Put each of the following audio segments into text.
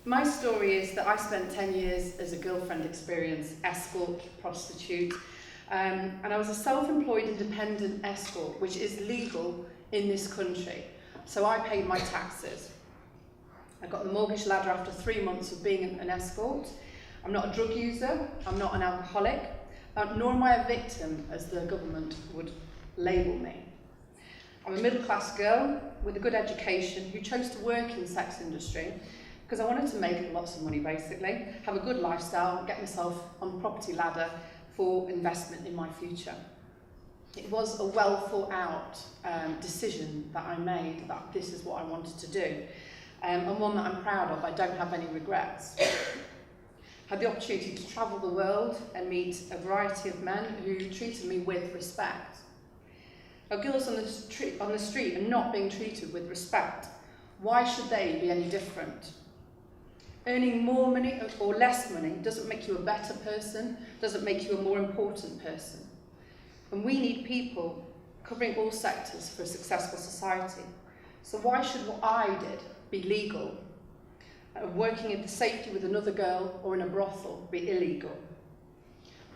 My story is that I spent 10 years as a girlfriend experience, escort, prostitute, and I was a self-employed independent escort, which is legal in this country. So I paid my taxes. I got the mortgage ladder after 3 months of being an escort. I'm not a drug user, I'm not an alcoholic, nor am I a victim, as the government would label me. I'm a middle-class girl with a good education who chose to work in the sex industry because I wanted to make lots of money, basically, have a good lifestyle, get myself on the property ladder for investment in my future. It was a well-thought-out decision that I made, that this is what I wanted to do, and one that I'm proud of. I don't have any regrets. Had the opportunity to travel the world and meet a variety of men who treated me with respect. Now, girls on the street are not being treated with respect. Why should they be any different? Earning more money or less money doesn't make you a better person, doesn't make you a more important person. And we need people covering all sectors for a successful society. So why should what I did be legal? Working in the safety with another girl or in a brothel be illegal?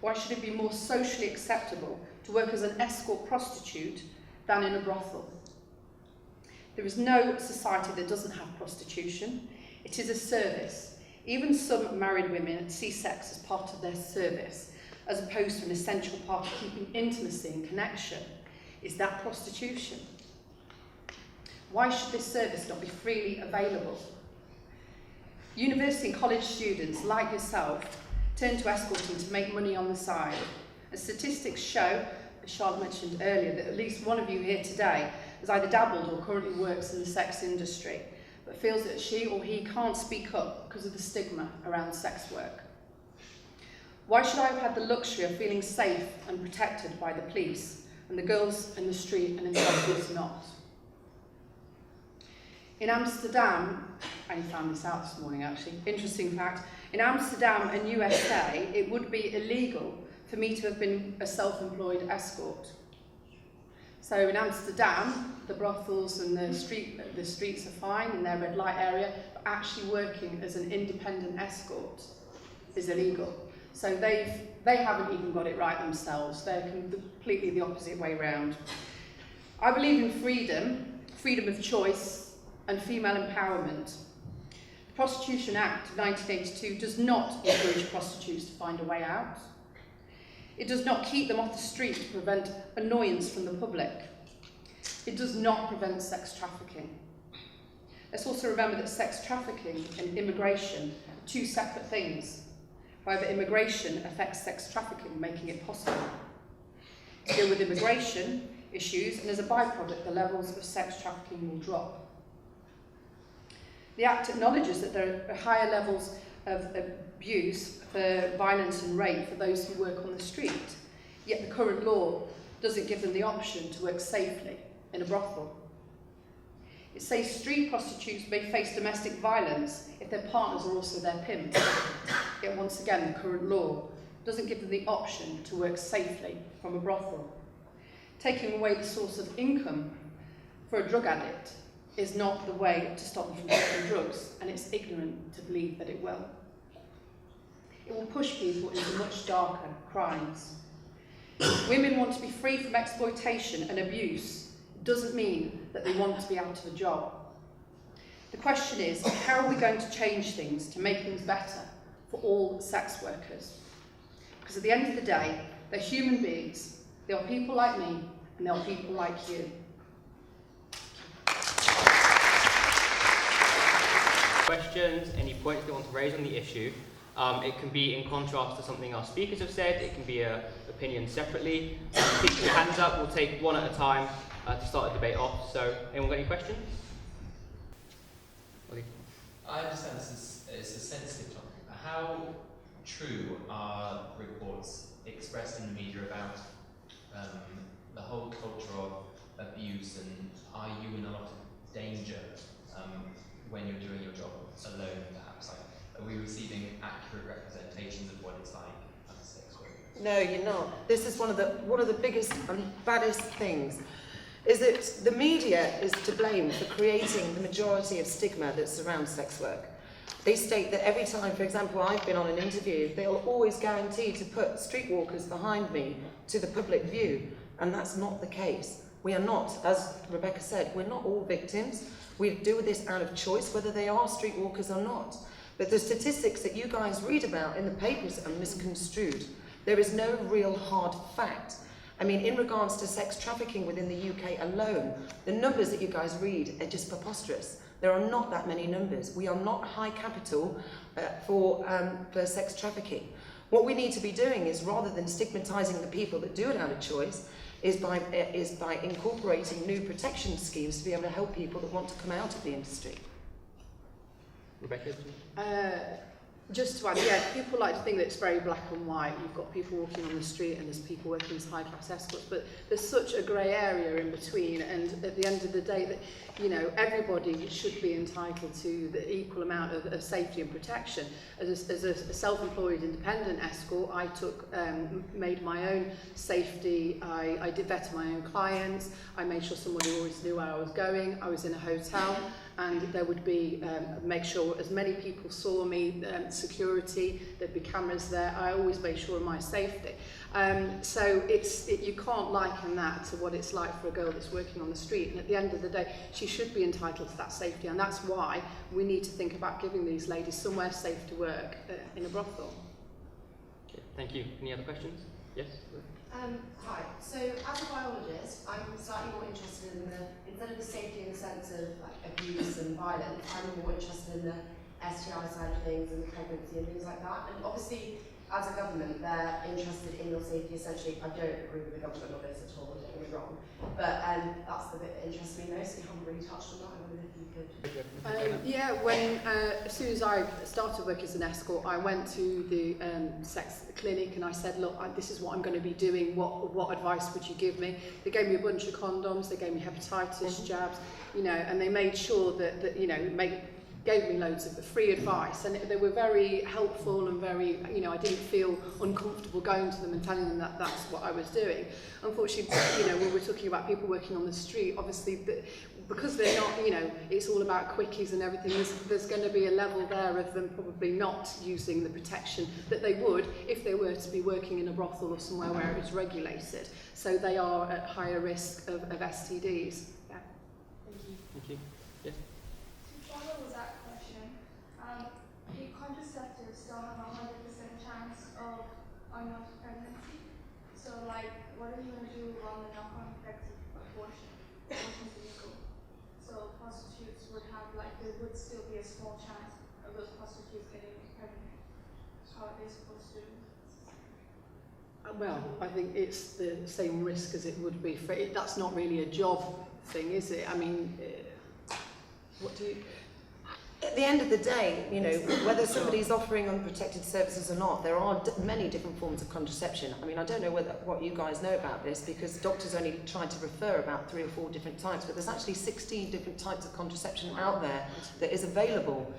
Why should it be more socially acceptable to work as an escort prostitute than in a brothel? There is no society that doesn't have prostitution. It is a service. Even some married women see sex as part of their service, as opposed to an essential part of keeping intimacy and connection. Is that prostitution? Why should this service not be freely available? University and college students, like yourself, turn to escorting to make money on the side. And statistics show, as Charlotte mentioned earlier, that at least one of you here today has either dabbled or currently works in the sex industry, but feels that she or he can't speak up because of the stigma around sex work. Why should I have had the luxury of feeling safe and protected by the police, and the girls in the street and in the office not? In Amsterdam, I only found this out this morning actually, interesting fact, in Amsterdam and USA, it would be illegal for me to have been a self-employed escort. So in Amsterdam, the brothels and the streets are fine in their red light area, but actually working as an independent escort is illegal. So they haven't even got it right themselves. They're completely the opposite way round. I believe in freedom of choice, and female empowerment. The Prostitution Act of 1982 does not encourage prostitutes to find a way out. It does not keep them off the street to prevent annoyance from the public. It does not prevent sex trafficking. Let's also remember that sex trafficking and immigration are two separate things. However, immigration affects sex trafficking, making it possible to deal with immigration issues, and as a byproduct, the levels of sex trafficking will drop. The Act acknowledges that there are higher levels of abuse, for violence and rape for those who work on the street, yet the current law doesn't give them the option to work safely in a brothel. It says street prostitutes may face domestic violence if their partners are also their pimps. Yet once again, the current law doesn't give them the option to work safely from a brothel. Taking away the source of income for a drug addict is not the way to stop them from taking drugs, and it's ignorant to believe that it will. It will push people into much darker crimes. Women want to be free from exploitation and abuse. It doesn't mean that they want to be out of a job. The question is, how are we going to change things to make things better for all sex workers? Because at the end of the day, they're human beings. They are people like me, and they are people like you. Questions, any points they want to raise on the issue. It can be in contrast to something our speakers have said. It can be an opinion separately. Keep your hands up. We'll take one at a time to start the debate off. So, anyone got any questions? I understand it's a sensitive topic. How true are reports expressed in the media about the whole culture of abuse, and are you in a lot of danger when you're doing your job alone, perhaps? Are we receiving accurate representations of what it's like as a sex worker? No, you're not. This is one of the biggest and baddest things, is that the media is to blame for creating the majority of stigma that surrounds sex work. They state that every time, for example, I've been on an interview, they'll always guarantee to put streetwalkers behind me to the public view, and that's not the case. We are not, as Rebecca said, we're not all victims. We do this out of choice, whether they are streetwalkers or not. But the statistics that you guys read about in the papers are misconstrued. There is no real hard fact. I mean, in regards to sex trafficking within the UK alone, the numbers that you guys read are just preposterous. There are not that many numbers. We are not high capital for sex trafficking. What we need to be doing is, rather than stigmatising the people that do it out of choice, is by incorporating new protection schemes to be able to help people that want to come out of the industry. Rebecca? Just to add, yeah, people like to think that it's very black and white. You've got people walking on the street and there's people working as high-class escorts, but there's such a grey area in between, and at the end of the day, that, you know, everybody should be entitled to the equal amount of safety and protection. As a self-employed independent escort, I made my own safety. I did vet my own clients. I made sure somebody always knew where I was going. I was in a hotel, and there would be, make sure as many people saw me, security, there'd be cameras there. I always made sure of my safety. So you can't liken that to what it's like for a girl that's working on the street, and at the end of the day, she should be entitled to that safety, and that's why we need to think about giving these ladies somewhere safe to work in a brothel. Okay, thank you. Any other questions? Yes? Hi. So, as a biologist, I'm slightly more interested in instead of the safety in the sense of like abuse and violence, I'm more interested in the STI side of things and pregnancy and things like that. And obviously, as a government, they're interested in your safety. Essentially, I don't agree with the government on this at all. Don't get me wrong, but that's the bit that interests me most. You haven't really touched on that. I wonder if you could. Yeah, as soon as I started work as an escort, I went to the sex clinic and I said, look, this is what I'm going to be doing. What advice would you give me? They gave me a bunch of condoms. They gave me hepatitis jabs, you know, and they made sure that you know, gave me loads of free advice, and they were very helpful and very, you know, I didn't feel uncomfortable going to them and telling them that that's what I was doing. Unfortunately, you know, when we're talking about people working on the street, obviously, because they're not, you know, it's all about quickies and everything, there's going to be a level there of them probably not using the protection that they would if they were to be working in a brothel or somewhere where it was regulated. So they are at higher risk of STDs. Yeah. Thank you. Yes? To follow with that question, do contraceptives still have a 100% chance of unwanted pregnancy? So, like, what are you going to do on the knock-on effects of abortion? Abortion's illegal. So prostitutes would have, like, there would still be a small chance of those prostitutes getting pregnant. How are they supposed to do? Well, I think it's the same risk as it would be for it. That's not really a job thing, is it? I mean, what do you... At the end of the day, you know, whether somebody's offering unprotected services or not, there are many different forms of contraception. I mean, I don't know what you guys know about this, because doctors only try to refer about 3 or 4 different types, but there's actually 16 different types of contraception out there that is available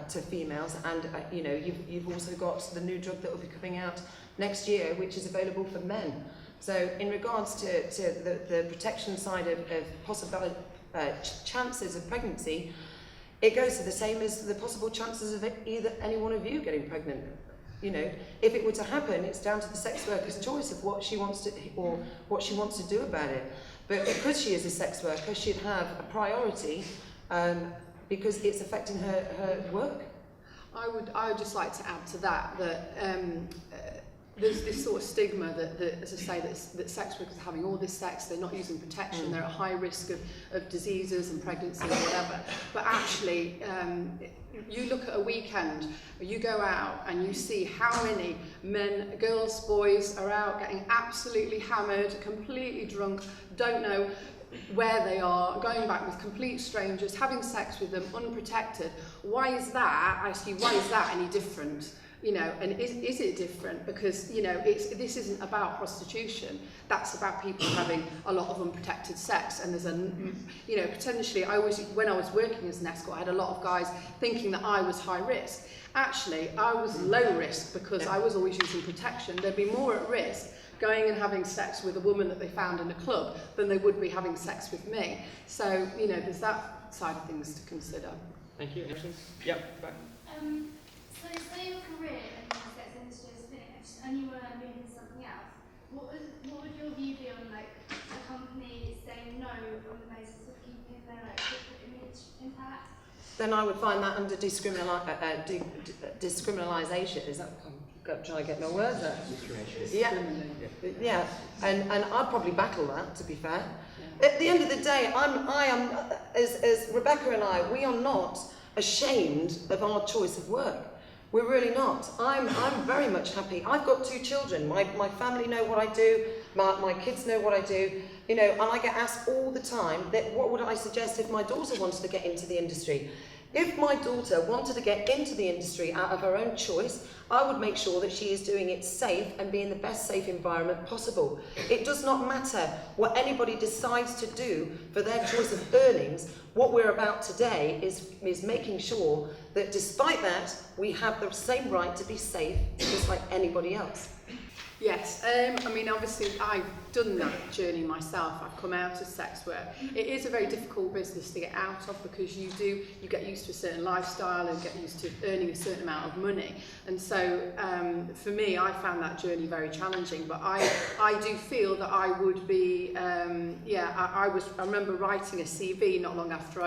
to females, and you know, you've also got the new drug that will be coming out next year, which is available for men. So in regards to the protection side of possible chances of pregnancy, it goes to the same as the possible chances of either any one of you getting pregnant. You know, if it were to happen, it's down to the sex worker's choice of what she wants to, or what she wants to do about it. But because she is a sex worker, she'd have a priority because it's affecting her work. I would just like to add to that there's this sort of stigma that as I say, that sex workers are having all this sex, they're not using protection, they're at high risk of diseases and pregnancy and whatever. But actually, you look at a weekend, you go out and you see how many men, girls, boys are out getting absolutely hammered, completely drunk, don't know where they are, going back with complete strangers, having sex with them unprotected. Why is that? I ask you, why is that any different? You know, and is it different? Because, you know, this isn't about prostitution. That's about people having a lot of unprotected sex. And there's you know, potentially, when I was working as an escort, I had a lot of guys thinking that I was high risk. Actually, I was low risk because I was always using protection. They'd be more at risk going and having sex with a woman that they found in a club than they would be having sex with me. So, you know, there's that side of things to consider. Thank you. Questions? Yep, back. So say your career in the sex industry is finished and you want to move into something else. What would your view be on like a company saying no on the basis of keeping their like corporate image intact? Then I would find that under decriminalisation. Is that? I'm trying to get my words out. Yeah, and I'd probably battle that, to be fair. Yeah. At the end of the day, I am, as Rebecca and I, we are not ashamed of our choice of work. We're really not. I'm very much happy. I've got 2 children. My family know what I do. My kids know what I do. You know, and I get asked all the time that what would I suggest if my daughter wanted to get into the industry. If my daughter wanted to get into the industry out of her own choice, I would make sure that she is doing it safe and be in the best safe environment possible. It does not matter what anybody decides to do for their choice of earnings. What we're about today is making sure that despite that, we have the same right to be safe just like anybody else. Yes, I mean, obviously I've done that journey myself. I've come out of sex work. It is a very difficult business to get out of because you get used to a certain lifestyle and get used to earning a certain amount of money. And so for me, I found that journey very challenging. But I do feel that I would be, I remember writing a CV not long after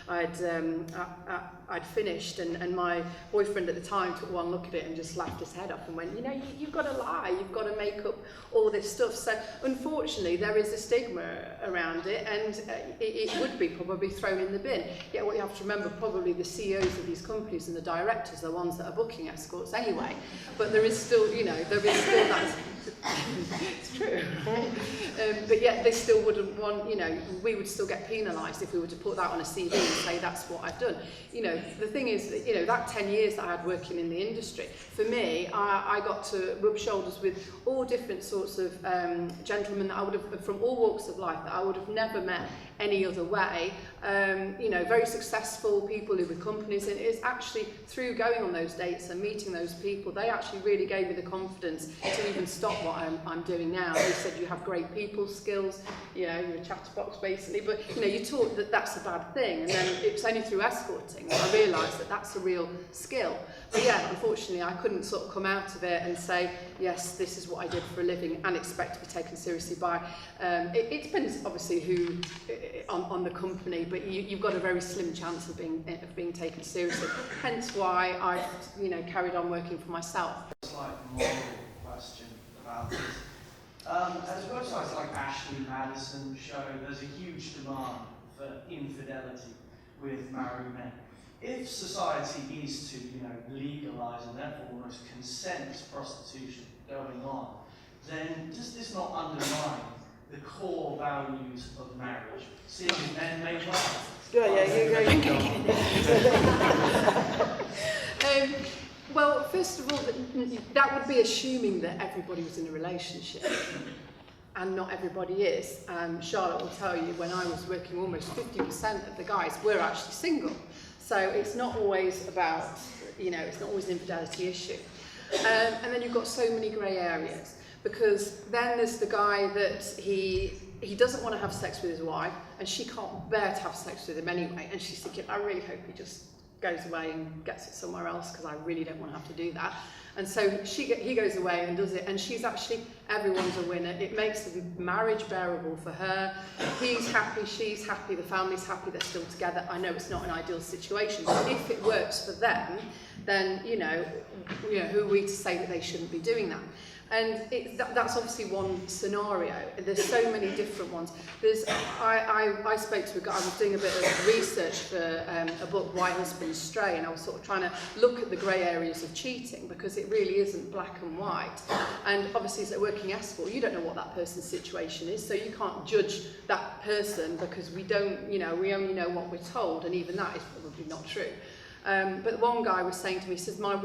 I'd finished, and my boyfriend at the time took one look at it and just laughed his head off and went, you know, you've got to lie, you've got to make up all this stuff. So unfortunately there is a stigma around it, and it would be probably thrown in the bin. Yet what you have to remember, probably the CEOs of these companies and the directors are the ones that are booking escorts anyway. But there is still, you know, that. It's true. But yet they still wouldn't want, you know, we would still get penalised if we were to put that on a CV and say that's what I've done. You know, the thing is that, you know, that 10 years that I had working in the industry, for me, I got to rub shoulders with all different sorts of gentlemen that I would have, from all walks of life, that I would have never met any other way. You know, very successful people who were companies, and it is actually through going on those dates and meeting those people, they actually really gave me the confidence to even stop what I'm doing now. They said you have great people skills, you know, you're a chatterbox basically, but you know, you taught that that's a bad thing, and then it's only through escorting that I realised that that's a real skill. But yeah, unfortunately I couldn't sort of come out of it and say, yes, this is what I did for a living and expect to be taken seriously by, it depends obviously who, on the company, but you've got a very slim chance of being taken seriously. Hence why I've, you know, carried on working for myself. Slight moral question about this. As websites like Ashley Madison show, there's a huge demand for infidelity with married men. If society is to, you know, legalise and therefore almost consent prostitution going on, then does this not undermine the core values of marriage? Seeing men make love. Well, first of all, that would be assuming that everybody was in a relationship, and not everybody is. Charlotte will tell you, when I was working, almost 50% of the guys were actually single. So it's not always about, you know, it's not always an infidelity issue. And then you've got so many grey areas, because then there's the guy that he doesn't want to have sex with his wife, and she can't bear to have sex with him anyway, and she's thinking, I really hope he just goes away and gets it somewhere else, because I really don't want to have to do that. And so he goes away and does it, and she's actually, everyone's a winner. It makes the marriage bearable for her. He's happy, she's happy, the family's happy, they're still together. I know it's not an ideal situation, but if it works for them, then, you know, who are we to say that they shouldn't be doing that? And that's obviously one scenario. There's so many different ones. I spoke to a guy, I was doing a bit of research for a book, White Husbands Stray, and I was sort of trying to look at the grey areas of cheating, because it really isn't black and white. And obviously as a working escort, you don't know what that person's situation is, so you can't judge that person, because we don't, you know, we only know what we're told, and even that is probably not true. But one guy was saying to me, he says, my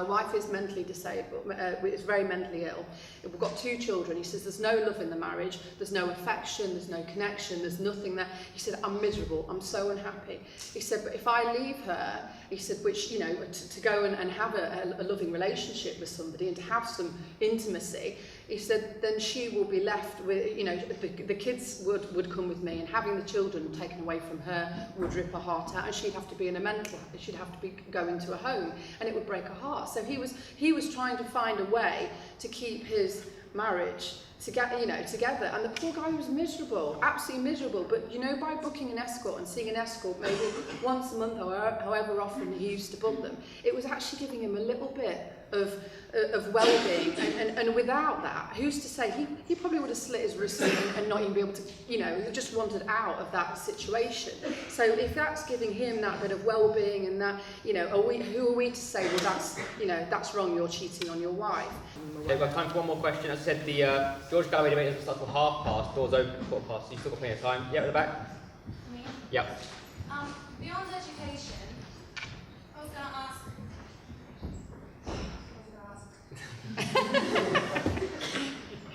wife is mentally disabled, is very mentally ill. We've got 2 children. He says, there's no love in the marriage, there's no affection, there's no connection, there's nothing there. He said, I'm miserable, I'm so unhappy. He said, but if I leave her, he said, which, to go and have a loving relationship with somebody and to have some intimacy, he said, then she will be left with, you know, the kids would come with me, and having the children taken away from her would rip her heart out, and she'd have to be in a mental, she'd have to be go into a home, and it would break her heart. So he was trying to find a way to keep his marriage together, and the poor guy was miserable, absolutely miserable. But you know, by booking an escort and seeing an escort maybe once a month, however often he used to book them, it was actually giving him a little bit of well-being, and without that, who's to say he probably would have slit his wrist and not even be able to, you know, just wanted out of that situation. So if that's giving him that bit of well-being, and that, you know, who are we to say, well, that's, you know, that's wrong, you're cheating on your wife? Okay, we've got time for one more question. As I said, the George Galloway debate doesn't start till 5:30, doors open 4:15, so you've still got plenty of time. Yeah, at the back. Me? Yep. Beyond education, I was going to ask.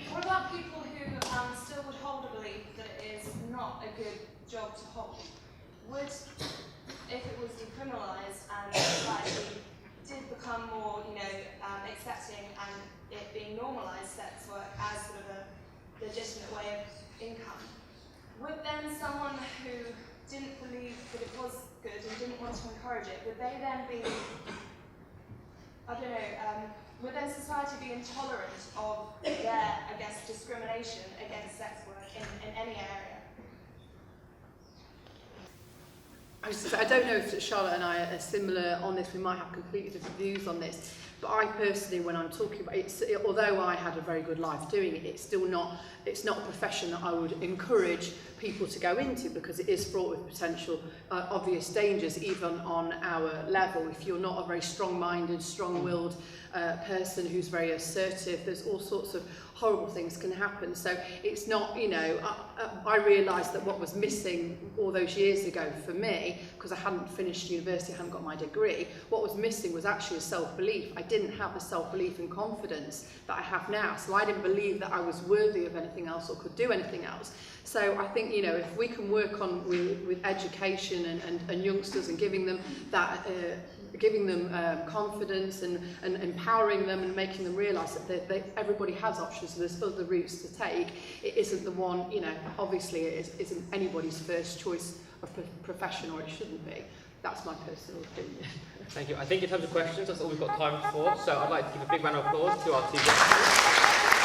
What about people who still would hold a belief that it is not a good job to hold? Would, if it was decriminalised and society did become more, you know, accepting and it being normalised sex work as sort of a legitimate way of income, would then someone who didn't believe that it was good and didn't want to encourage it, would they then be, I don't know, would then society be intolerant of their, I guess, discrimination against sex work in any area? I don't know if Charlotte and I are similar on this. We might have completely different views on this. But I personally, when I'm talking about it, although I had a very good life doing it, it's not a profession that I would encourage people to go into, because it is fraught with potential obvious dangers, even on our level. If you're not a very strong-minded, strong-willed person who's very assertive, there's all sorts of horrible things can happen. So it's not, you know, I realised that what was missing all those years ago for me, because I hadn't finished university, I hadn't got my degree, what was missing was actually a self-belief. I didn't have the self-belief and confidence that I have now. So I didn't believe that I was worthy of anything else or could do anything else. So I think, you know, if we can work on with education and youngsters, and giving them that, confidence and empowering them, and making them realise that everybody has options, so there's other routes to take. It isn't the one, you know, obviously it isn't anybody's first choice of profession, or it shouldn't be. That's my personal opinion. Thank you. I think in terms of questions, that's all we've got time for. So I'd like to give a big round of applause to our two guests.